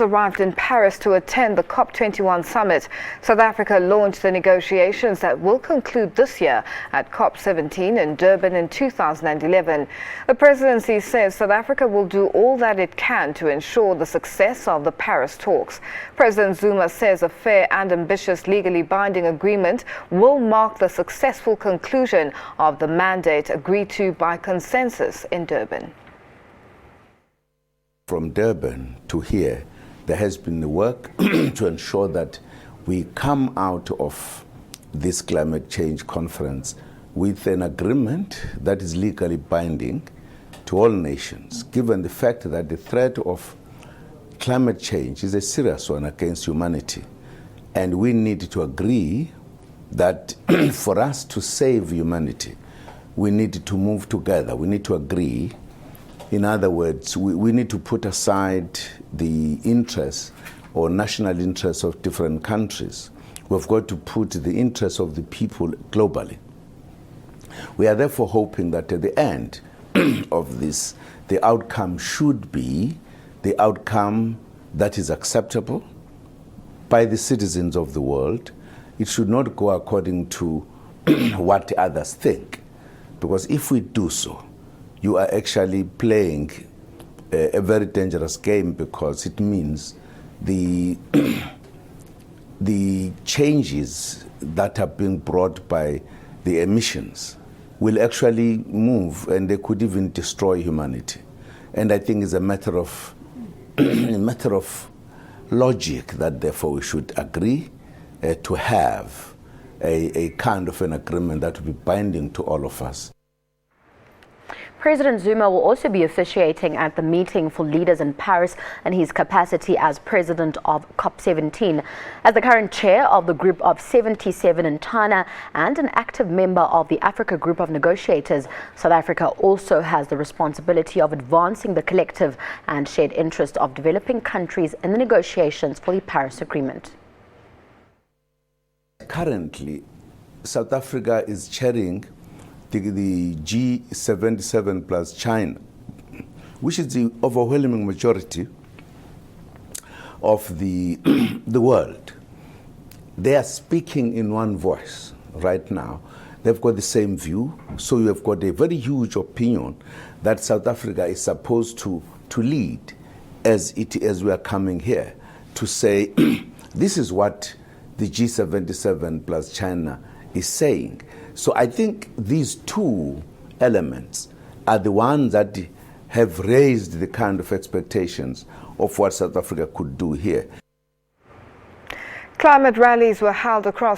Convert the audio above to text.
Arrived in Paris to attend the COP21 Summit. South Africa launched the negotiations that will conclude this year at COP17 in Durban in 2011. The presidency says South Africa will do all that it can to ensure the success of the Paris talks. President Zuma says a fair and ambitious legally binding agreement will mark the successful conclusion of the mandate agreed to by consensus in Durban. From Durban to here, there has been the work to ensure that we come out of this climate change conference with an agreement that is legally binding to all nations, given the fact that the threat of climate change is a serious one against humanity. And we need to agree that for us to save humanity, we need to move together. We need to agree. In other words, we need to put aside the interests or national interests of different countries. We've got to put the interests of the people globally. We are therefore hoping that at the end of this, the outcome should be the outcome that is acceptable by the citizens of the world. It should not go according to what others think, because if we do so, you are actually playing a very dangerous game, because it means the changes that are being brought by the emissions will actually move, and they could even destroy humanity. And I think it's a matter of logic that therefore we should agree to have a kind of an agreement that will be binding to all of us. President Zuma will also be officiating at the meeting for leaders in Paris in his capacity as president of COP17. As the current chair of the Group of 77 in China and an active member of the Africa Group of Negotiators, South Africa also has the responsibility of advancing the collective and shared interest of developing countries in the negotiations for the Paris Agreement. Currently, South Africa is chairing the G77 plus China, which is the overwhelming majority of the world. They are speaking in one voice right now. They've got the same view, so you have got a very huge opinion that South Africa is supposed to lead as we are coming here to say this is what the G77 plus China is saying. So I think these two elements are the ones that have raised the kind of expectations of what South Africa could do here. Climate rallies were held across